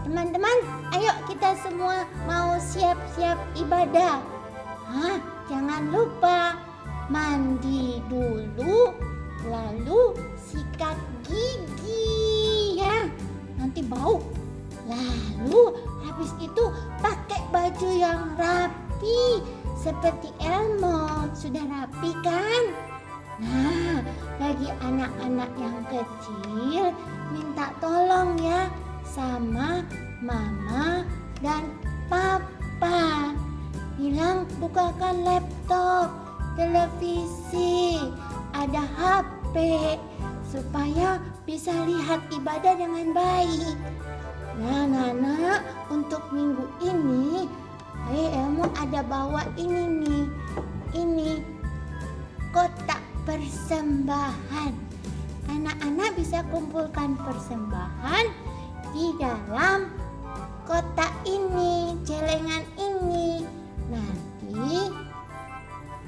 Teman-teman, ayo kita semua mau siap-siap ibadah. Jangan lupa mandi dulu, lalu sikat gigi ya. Nanti bau. Lalu habis itu pakai baju yang rapi seperti Elmo. Sudah rapi kan? Nah, bagi anak-anak yang kecil minta tolong ya sama mama dan papa. Bilang bukakan laptop, televisi, ada HP supaya bisa lihat ibadah dengan baik. Nah, Nana, untuk minggu ini Elmo ada bawa ini nih. Ini kotak persembahan. Anak-anak bisa kumpulkan persembahan di dalam kotak ini, celengan ini. Nanti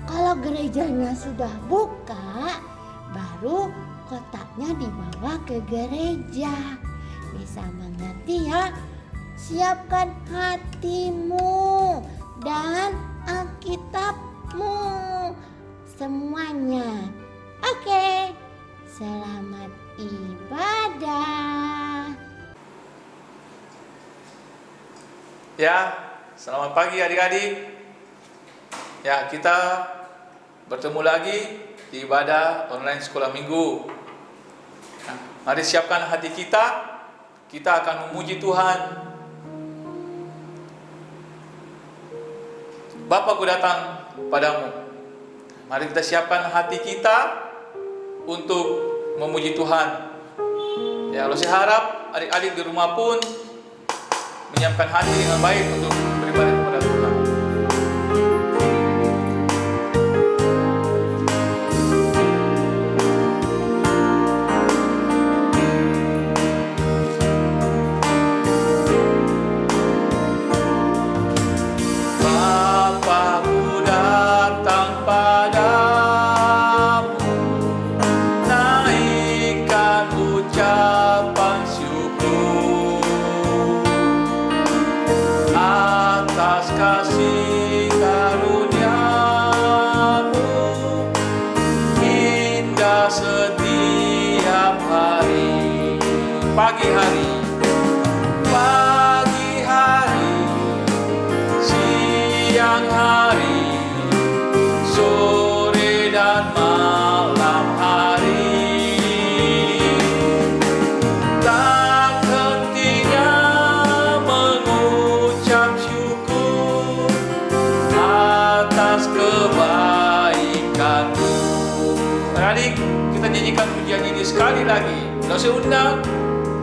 kalau gerejanya sudah buka, baru kotaknya dibawa ke gereja. Bisa mengerti ya? Siapkan hatimu dan Alkitabmu semuanya. Oke, selamat ibadah. Ya, selamat pagi adik-adik. Ya, kita bertemu lagi di ibadah online sekolah minggu. Nah, mari siapkan hati kita. Kita akan memuji Tuhan. Bapa, ku datang padamu. Mari kita siapkan hati kita untuk memuji Tuhan. Ya, Allah, saya harap adik-adik di rumah pun menyiapkan hati dengan baik untuk beribadah kepada Tuhan. Pagi hari, siang hari, sore dan malam hari, tak hentinya mengucap syukur atas kebaikan-Mu. Adik, kita nyanyikan pujian ini sekali lagi. Lalu saya undang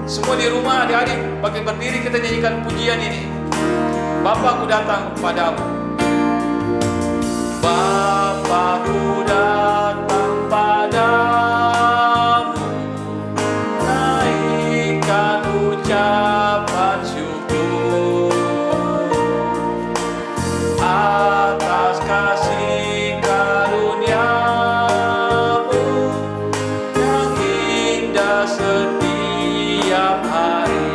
semua di rumah, adik-adik, pakai berdiri kita nyanyikan pujian ini. Bapa, ku datang padamu. Bapa, ku datang padamu, naikkan ucapan syukur atas kasih karunia-Mu yang indah setiap hari.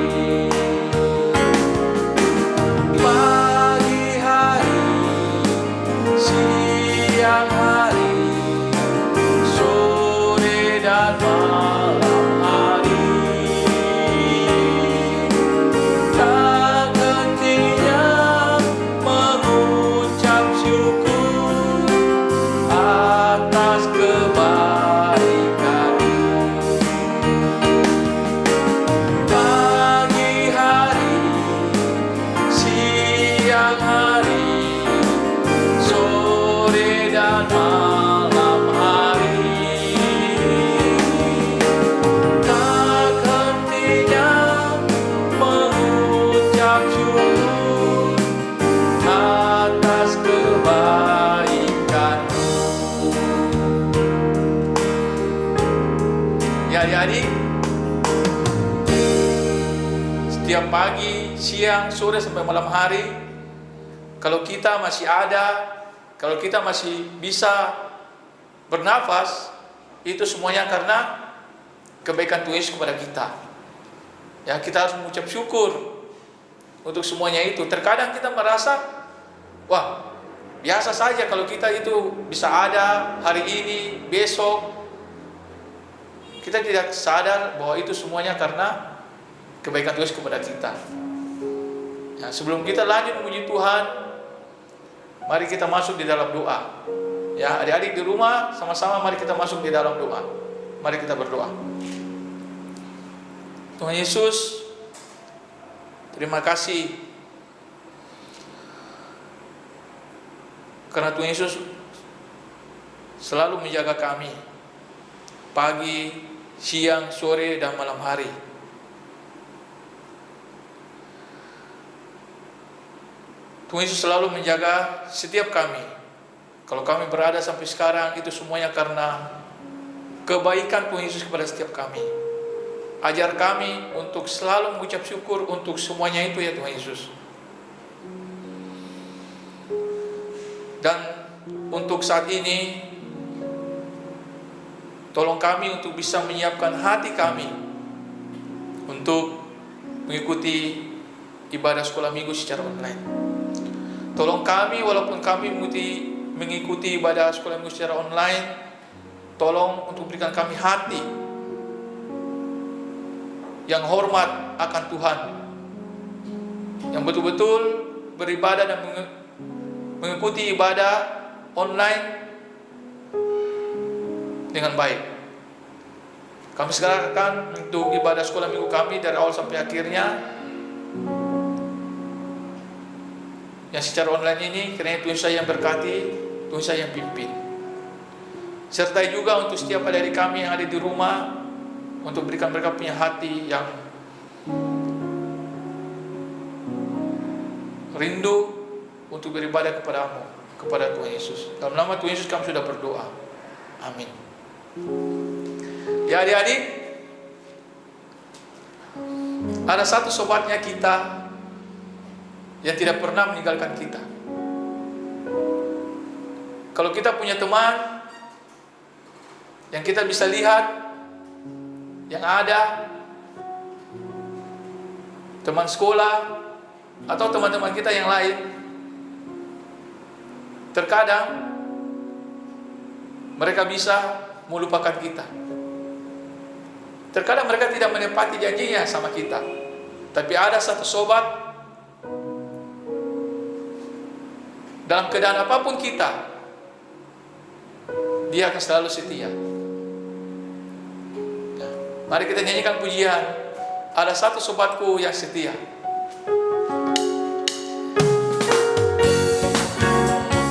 Pagi hari, siang hari, sore dan malam hari, tak hentinya mengucap syukur atas kebaikan-Mu. Pagi hari, siang hari, sore dan malam hari, tak hentinya mengucap syukur atas kebaikan-Mu. Ya, adik-adik, setiap pagi, siang, sore sampai malam hari, kalau kita masih ada, kalau kita masih bisa bernafas, itu semuanya karena kebaikan Tuhan Yesus kepada kita. Ya, kita harus mengucap syukur. untuk semuanya itu. Terkadang kita merasa, wah, biasa saja kalau kita itu bisa ada hari ini, besok. Kita tidak sadar bahwa itu semuanya karena kebaikan Tuhan kepada kita. Ya, sebelum kita lanjut memuji Tuhan, mari kita masuk di dalam doa. Ya, adik-adik di rumah, sama-sama mari kita masuk di dalam doa. Mari kita berdoa. Tuhan Yesus, terima kasih karena Tuhan Yesus selalu menjaga kami pagi, siang, sore, dan malam hari. Tuhan Yesus selalu menjaga setiap kami. Kalau kami berada sampai sekarang, itu semuanya karena kebaikan Tuhan Yesus kepada setiap kami. Ajar kami untuk selalu mengucap syukur untuk semuanya itu ya Tuhan Yesus. Dan untuk saat ini, tolong kami untuk bisa menyiapkan hati kami untuk mengikuti ibadah sekolah minggu secara online. Tolong kami, walaupun kami mengikuti ibadah sekolah minggu secara online, tolong untuk berikan kami hati yang hormat akan Tuhan, yang betul-betul beribadah dan mengikuti ibadah online dengan baik. Kami serahkan untuk ibadah sekolah minggu kami dari awal sampai akhirnya yang secara online ini, karena Tuhan saya yang berkati, Tuhan saya yang pimpin. Sertai juga untuk setiap adik kami yang ada di rumah, untuk berikan mereka punya hati yang rindu untuk beribadah kepadamu, kepada Tuhan Yesus. Dalam nama Tuhan Yesus kami sudah berdoa. Amin. Ya adik-adik, ada satu sobatnya kita yang tidak pernah meninggalkan kita. Kalau kita punya teman yang kita bisa lihat, yang ada teman sekolah atau teman-teman kita yang lain, terkadang mereka bisa melupakan kita. Terkadang mereka tidak menepati janjinya sama kita. Tapi ada satu sobat, dalam keadaan apapun kita, dia akan selalu setia. Mari kita nyanyikan pujian, ada satu sobatku yang setia.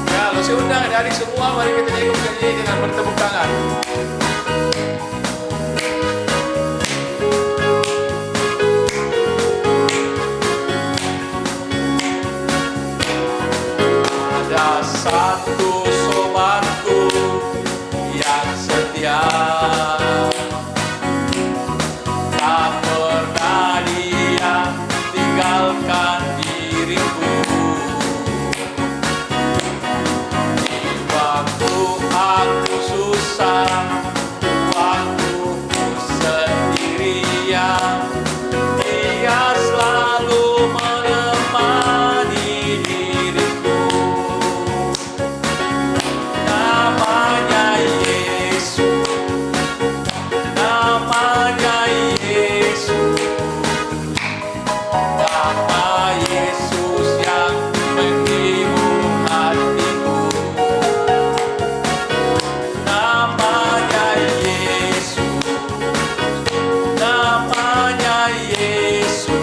Kalau saya undang adik-adik semua, mari kita nyanyikan pujian ini dengan bertepuk tangan. Ada satu sobatku yang setia, tak pernah dia tinggalkan diriku. Di waktu aku susah, waktu ku sendirian, dia selalu menemani diriku. Namanya Yesus, namanya Yesus, nama Yesus yang menghibur hatiku. Namanya Yesus, namanya Yesus,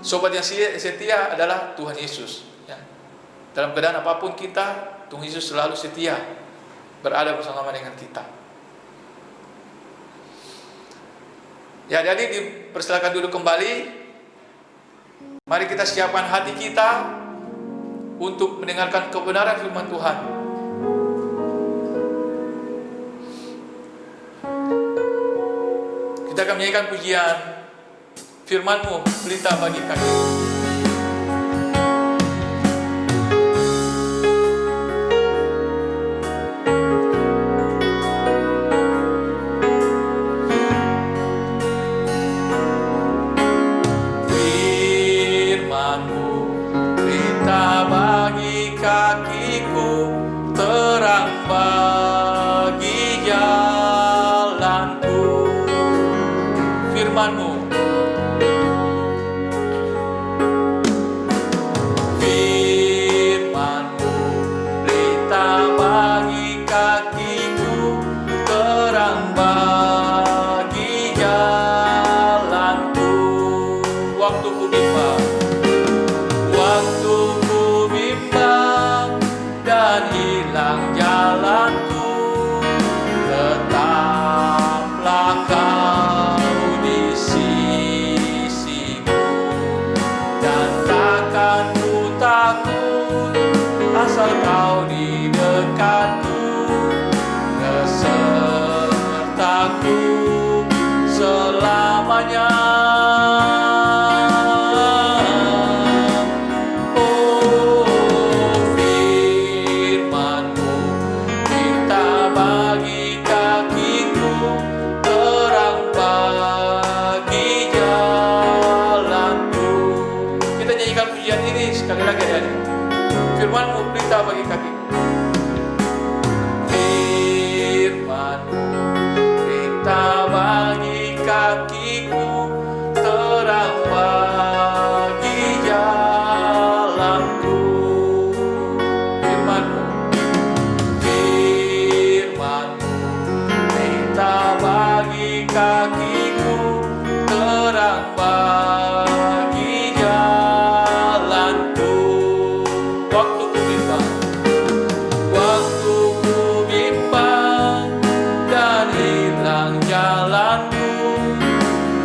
sobat yang setia adalah Tuhan Yesus. Ya. Dalam keadaan apapun kita, Tuhan Yesus selalu setia berada bersama dengan kita. Ya, jadi dipersilakan dulu kembali. Mari kita siapkan hati kita untuk mendengarkan kebenaran firman Tuhan. Kita akan menyanyikan pujian firman-Mu, pelita bagi kaki. Firman-Mu, pelita bagi kakiku, terang bagi jalanku. Firman-Mu, Firman-Mu, pelita bagi kakiku, terang bagi jalanku. Waktu ku bimbang, waktu ku bimbang dan hilang jalanku, tetaplah Kau di sisiku, dan takkan ku takut asal Kau di dekatku, besertaku selamanya. Oh, firman-Mu, pelita bagi kakiku, terang bagi jalanku. Kita nyanyikan pujian ini sekali lagi ya. Firman-Mu, pelita bagi kakiku. Firman-Mu, pelita bagi kakiku, terang bagi jalanku. Firman-Mu, Firman-Mu, pelita bagi kakiku, terang bagi jalanku. Waktu ku bimbang, waktu ku bimbang dan hilang jalanku,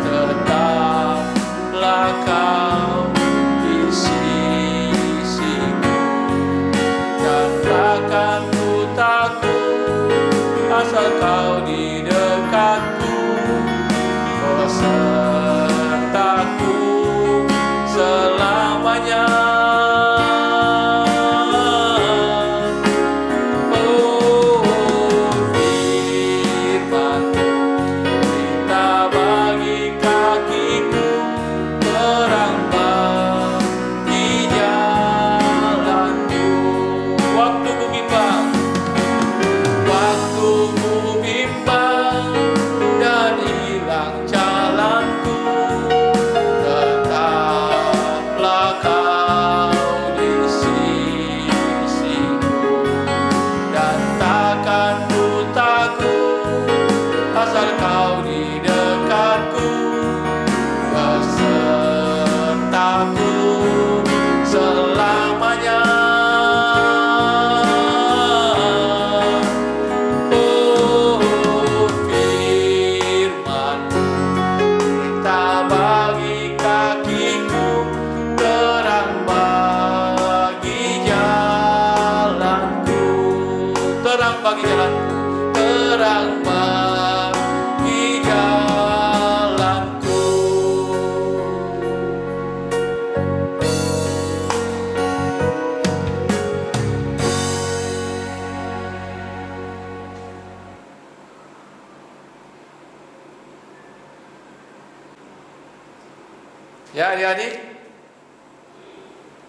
tetaplah Kau di sisiku, dan takkan ku takut asal Kau di dekatku, besertaku selamanya. Oh, firman-Mu, pelita bagi kakiku, terang bagi jalanku. Waktu ku bimbang, waktu ku bimbang dan hilang jalanku, tetaplah Kau di sisiku, dan takkan ku takut asal Kau di dekatku, besertaku selamanya. Oh, firman-Mu, pelita bagi kakiku, terang bagi jalanku. Terang bagi jalanku, terang bagi jalanku. Ya, adik-adik,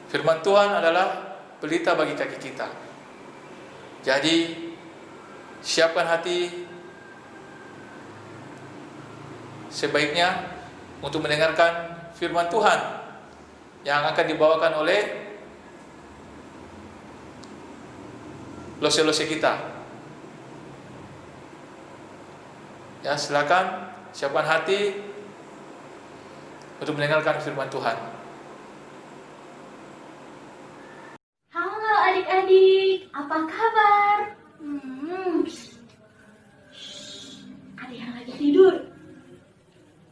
firman Tuhan adalah pelita bagi kaki kita. Jadi, siapkan hati sebaiknya untuk mendengarkan firman Tuhan yang akan dibawakan oleh lose-lose kita. Ya, silakan siapkan hati untuk mendengarkan firman Tuhan. apa kabar? Ada yang lagi tidur.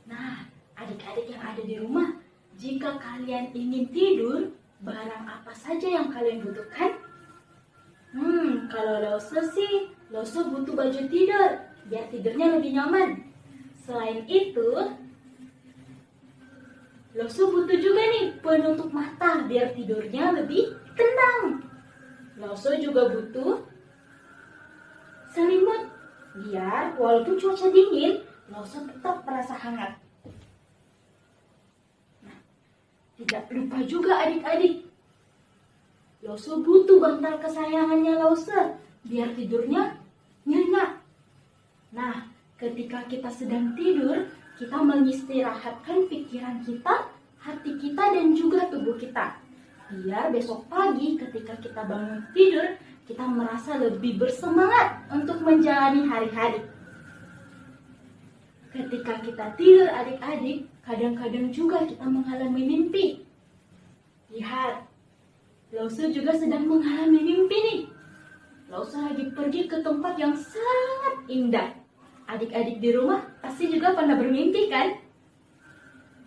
Nah, adik-adik yang ada di rumah, jika kalian ingin tidur, barang apa saja yang kalian butuhkan? Kalau Lause sih, Lause butuh baju tidur, biar tidurnya lebih nyaman. Selain itu, Lause butuh juga nih penutup mata, biar tidurnya lebih tenang. Lause juga butuh selimut, biar walaupun cuaca dingin, Lause tetap merasa hangat. Nah, tidak lupa juga adik-adik, Lause butuh bantal kesayangannya Lause, biar tidurnya nyenyak. Nah, ketika kita sedang tidur, kita mengistirahatkan pikiran kita, hati kita, dan juga tubuh kita. Biar besok pagi ketika kita bangun tidur, kita merasa lebih bersemangat untuk menjalani hari-hari. Ketika kita tidur adik-adik, kadang-kadang juga kita mengalami mimpi. Lihat, Lause juga sedang mengalami mimpi nih. Lause lagi pergi ke tempat yang sangat indah. Adik-adik di rumah pasti juga pernah bermimpi kan?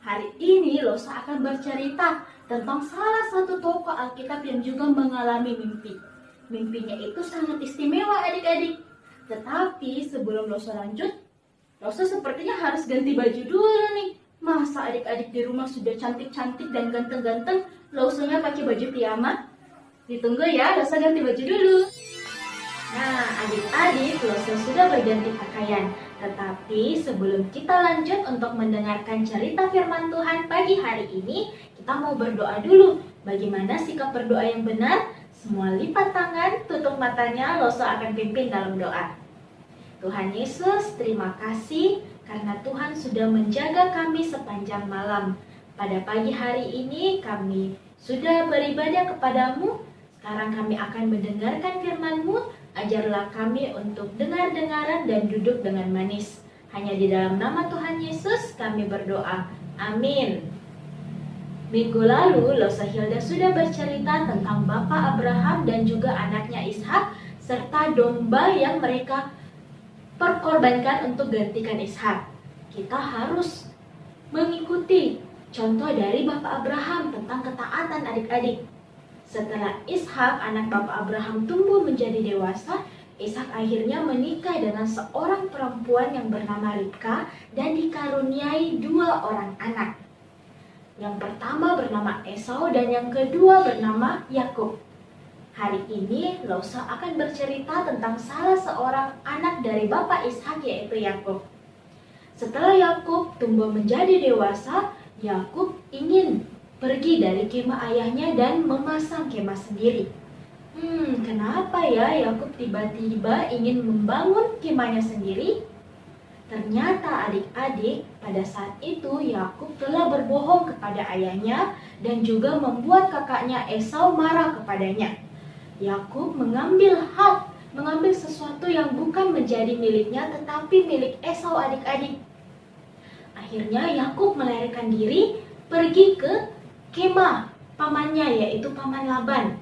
Hari ini Lause akan bercerita tentang salah satu tokoh Alkitab yang juga mengalami mimpi. Mimpinya itu sangat istimewa adik-adik. Tetapi sebelum Lause lanjut, Lause sepertinya harus ganti baju dulu nih. Masa adik-adik di rumah sudah cantik-cantik dan ganteng-ganteng, Lause-nya pakai baju piyama? Ditunggu ya, Lause ganti baju dulu. Nah, adik-adik, Lause sudah berganti pakaian. Tetapi sebelum kita lanjut untuk mendengarkan cerita firman Tuhan pagi hari ini, kita mau berdoa dulu. Bagaimana sikap berdoa yang benar? Semua lipat tangan, tutup matanya, Lause akan pimpin dalam doa. Tuhan Yesus, terima kasih karena Tuhan sudah menjaga kami sepanjang malam. Pada pagi hari ini kami sudah beribadah kepadamu. Sekarang kami akan mendengarkan firman-Mu. Ajarlah kami untuk dengar-dengaran dan duduk dengan manis. Hanya di dalam nama Tuhan Yesus kami berdoa. Amin. Minggu lalu, Lause Hilda sudah bercerita tentang Bapak Abraham dan juga anaknya Ishak, serta domba yang mereka perkorbankan untuk gantikan Ishak. Kita harus mengikuti contoh dari Bapak Abraham tentang ketaatan adik-adik. Setelah Ishak, anak Bapak Abraham tumbuh menjadi dewasa, Ishak akhirnya menikah dengan seorang perempuan yang bernama Ribka dan dikaruniai 2 orang anak. Yang pertama bernama Esau dan yang kedua bernama Yakub. Hari ini Lause akan bercerita tentang salah seorang anak dari Bapak Ishak, yaitu Yakub. Setelah Yakub tumbuh menjadi dewasa, Yakub ingin pergi dari kemah ayahnya dan memasang kemah sendiri. Kenapa ya Yakub tiba-tiba ingin membangun kemahnya sendiri? Ternyata adik-adik, pada saat itu Yakub telah berbohong kepada ayahnya dan juga membuat kakaknya Esau marah kepadanya. Yakub mengambil sesuatu yang bukan menjadi miliknya tetapi milik Esau adik-adik. Akhirnya Yakub melarikan diri pergi ke kemah pamannya, yaitu paman Laban.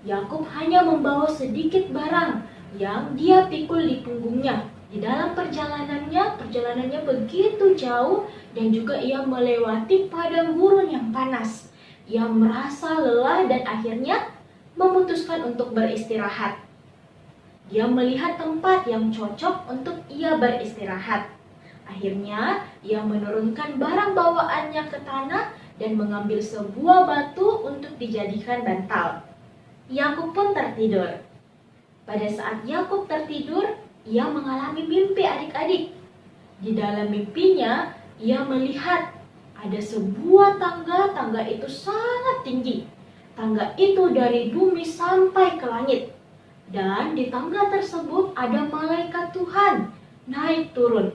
Yakub hanya membawa sedikit barang yang dia pikul di punggungnya. Di dalam perjalanannya begitu jauh dan juga ia melewati padang gurun yang panas. Ia merasa lelah dan akhirnya memutuskan untuk beristirahat. Dia melihat tempat yang cocok untuk ia beristirahat. Akhirnya ia menurunkan barang bawaannya ke tanah dan mengambil sebuah batu untuk dijadikan bantal. Yakub pun tertidur. Pada saat Yakub tertidur, ia mengalami mimpi adik-adik. Di dalam mimpinya, ia melihat ada sebuah tangga itu sangat tinggi. Tangga itu dari bumi sampai ke langit. Dan di tangga tersebut ada malaikat Tuhan naik turun.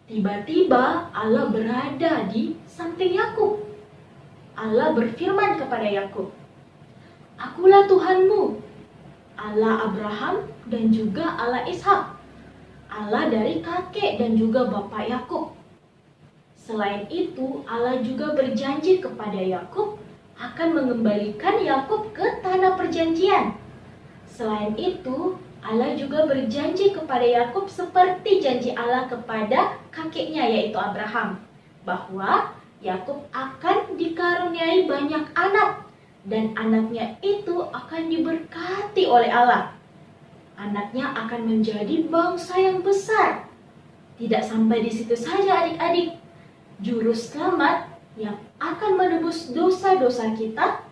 Tiba-tiba Allah berada di samping Yakub. Allah berfirman kepada Yakub, "Akulah Tuhanmu, Allah Abraham dan juga Allah Ishak, Allah dari kakek dan juga bapak Yakub." Selain itu, Allah juga berjanji kepada Yakub akan mengembalikan Yakub ke tanah perjanjian. Selain itu, Allah juga berjanji kepada Yakub seperti janji Allah kepada kakeknya yaitu Abraham, bahwa Yakub akan dikaruniai banyak anak dan anaknya itu akan diberkati oleh Allah. Anaknya akan menjadi bangsa yang besar. Tidak sampai di situ saja adik-adik. Juru selamat yang akan menebus dosa-dosa kita,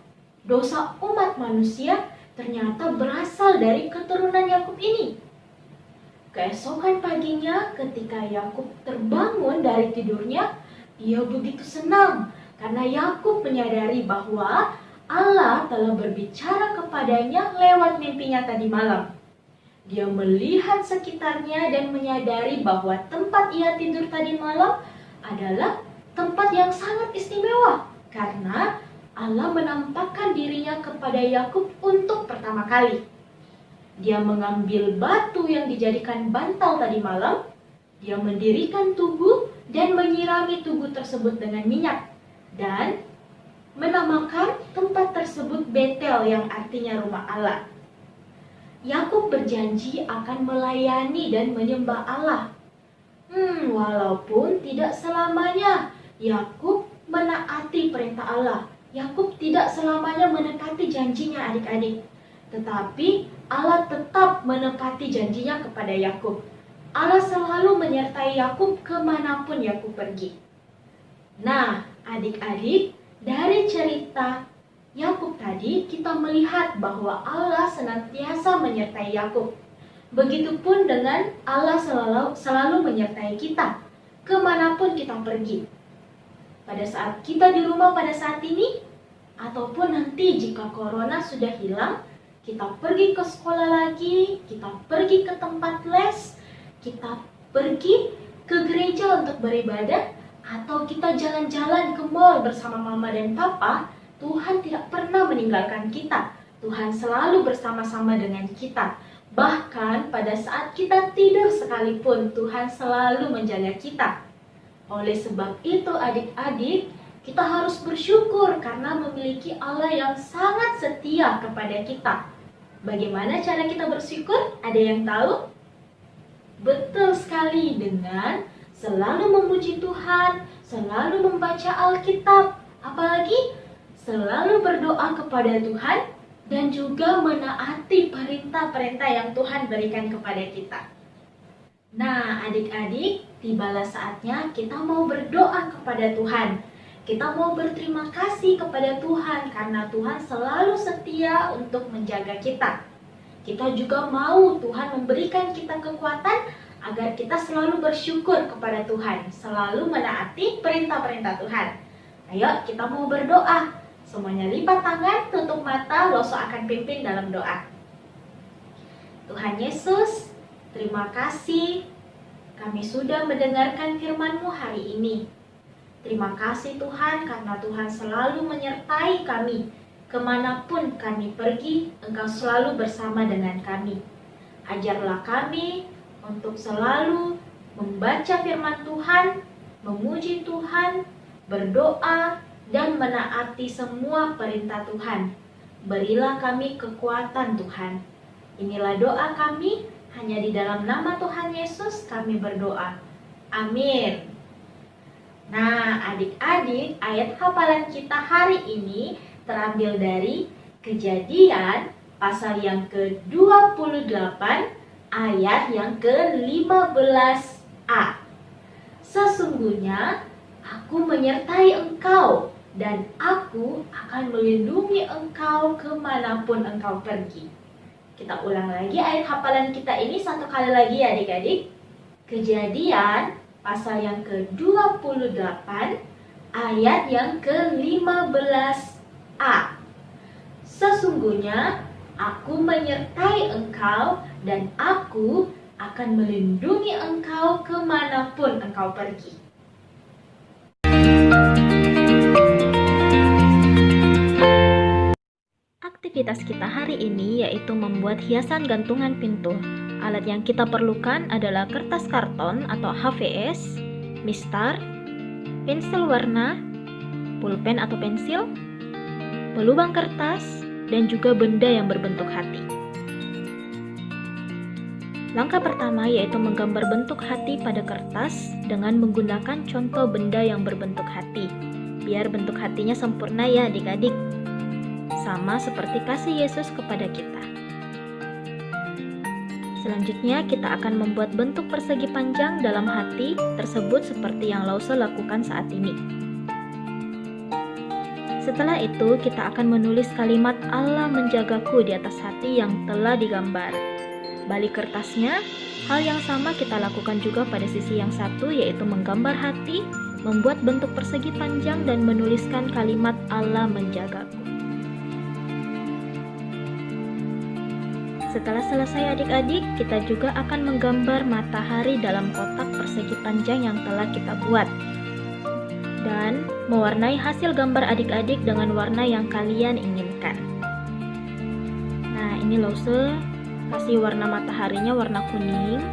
dosa umat manusia, ternyata berasal dari keturunan Yakub ini. Keesokan paginya ketika Yakub terbangun dari tidurnya, ia begitu senang karena Yakub menyadari bahwa Allah telah berbicara kepadanya lewat mimpinya tadi malam. Dia melihat sekitarnya dan menyadari bahwa tempat ia tidur tadi malam adalah tempat yang sangat istimewa karena Allah menampakkan dirinya kepada Yakub untuk pertama kali. Dia mengambil batu yang dijadikan bantal tadi malam, dia mendirikan tugu dan menyirami tugu tersebut dengan minyak dan menamakan tempat tersebut Betel yang artinya rumah Allah. Yakub berjanji akan melayani dan menyembah Allah. Walaupun tidak selamanya Yakub menaati perintah Allah. Yakub tidak selamanya menepati janjinya adik-adik. Tetapi Allah tetap menepati janjinya kepada Yakub. Allah selalu menyertai Yakub kemanapun Yakub pergi. Nah, adik-adik, dari cerita Yakub tadi kita melihat bahwa Allah senantiasa menyertai Yakub. Begitupun dengan Allah selalu menyertai kita kemanapun kita pergi. Pada saat kita di rumah pada saat ini, ataupun nanti jika corona sudah hilang, kita pergi ke sekolah lagi, kita pergi ke tempat les, kita pergi ke gereja untuk beribadah, atau kita jalan-jalan ke mall bersama mama dan papa, Tuhan tidak pernah meninggalkan kita. Tuhan selalu bersama-sama dengan kita. Bahkan pada saat kita tidur sekalipun, Tuhan selalu menjaga kita. Oleh sebab itu adik-adik, kita harus bersyukur karena memiliki Allah yang sangat setia kepada kita. Bagaimana cara kita bersyukur? Ada yang tahu? Betul sekali, dengan selalu memuji Tuhan, selalu membaca Alkitab, apalagi selalu berdoa kepada Tuhan dan juga menaati perintah-perintah yang Tuhan berikan kepada kita. Nah, adik-adik, tibalah saatnya kita mau berdoa kepada Tuhan. Kita mau berterima kasih kepada Tuhan karena Tuhan selalu setia untuk menjaga kita. Kita juga mau Tuhan memberikan kita kekuatan agar kita selalu bersyukur kepada Tuhan, selalu menaati perintah-perintah Tuhan. Ayo, kita mau berdoa. Semuanya lipat tangan, tutup mata, Loso akan pimpin dalam doa. Tuhan Yesus, terima kasih kami sudah mendengarkan firman-Mu hari ini. Terima kasih Tuhan karena Tuhan selalu menyertai kami. Kemanapun kami pergi, Engkau selalu bersama dengan kami. Ajarlah kami untuk selalu membaca firman Tuhan, memuji Tuhan, berdoa, dan menaati semua perintah Tuhan. Berilah kami kekuatan Tuhan. Inilah doa kami, hanya di dalam nama Tuhan Yesus kami berdoa. Amin. Nah, adik-adik, ayat hafalan kita hari ini terambil dari Kejadian pasal yang ke-28 ayat yang ke-15a. Sesungguhnya aku menyertai engkau dan aku akan melindungi engkau kemanapun engkau pergi. Kita ulang lagi ayat hafalan kita ini satu kali lagi ya adik-adik. Kejadian pasal yang ke-28 ayat yang ke-15a. Sesungguhnya aku menyertai engkau dan aku akan melindungi engkau kemanapun engkau pergi. Aktivitas kita hari ini yaitu membuat hiasan gantungan pintu. Alat yang kita perlukan adalah kertas karton atau HVS, mistar, pensil warna, pulpen atau pensil, pelubang kertas, dan juga benda yang berbentuk hati. Langkah pertama yaitu menggambar bentuk hati pada kertas dengan menggunakan contoh benda yang berbentuk hati. Biar bentuk hatinya sempurna ya adik-adik. Sama seperti kasih Yesus kepada kita. Selanjutnya kita akan membuat bentuk persegi panjang dalam hati tersebut seperti yang Lause lakukan saat ini. Setelah itu kita akan menulis kalimat Allah menjagaku di atas hati yang telah digambar. Balik kertasnya, hal yang sama kita lakukan juga pada sisi yang satu yaitu menggambar hati, membuat bentuk persegi panjang dan menuliskan kalimat Allah menjagaku. Setelah selesai adik-adik, kita juga akan menggambar matahari dalam kotak persegi panjang yang telah kita buat. Dan mewarnai hasil gambar adik-adik dengan warna yang kalian inginkan. Nah, ini Lause kasih warna mataharinya warna kuning.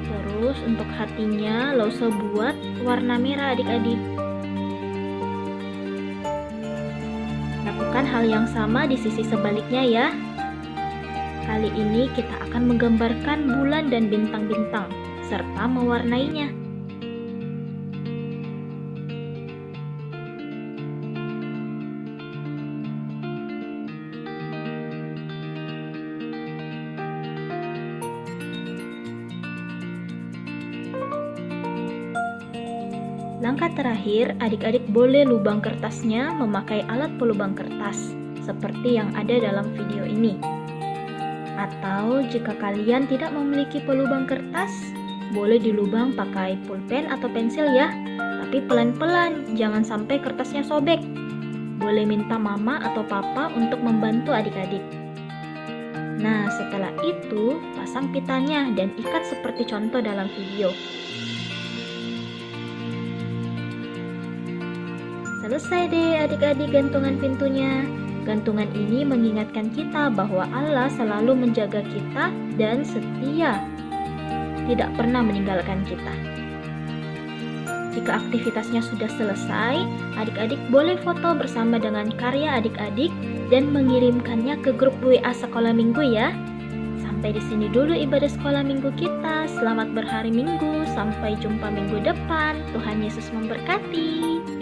Terus untuk hatinya Lause buat warna merah adik-adik. Lakukan hal yang sama di sisi sebaliknya ya. Kali ini kita akan menggambarkan bulan dan bintang-bintang serta mewarnainya. Langkah terakhir, adik-adik boleh lubang kertasnya memakai alat pelubang kertas, seperti yang ada dalam video ini. Atau jika kalian tidak memiliki pelubang kertas, boleh dilubang pakai pulpen atau pensil ya, tapi pelan-pelan, jangan sampai kertasnya sobek. Boleh minta mama atau papa untuk membantu adik-adik. Nah, setelah itu, pasang pitanya dan ikat seperti contoh dalam video. Selesai deh adik-adik gantungan pintunya. Gantungan ini mengingatkan kita bahwa Allah selalu menjaga kita dan setia, tidak pernah meninggalkan kita. Jika aktivitasnya sudah selesai, adik-adik boleh foto bersama dengan karya adik-adik dan mengirimkannya ke grup WA Sekolah Minggu ya. Sampai di sini dulu ibadah sekolah minggu kita. Selamat berhari Minggu, sampai jumpa minggu depan. Tuhan Yesus memberkati.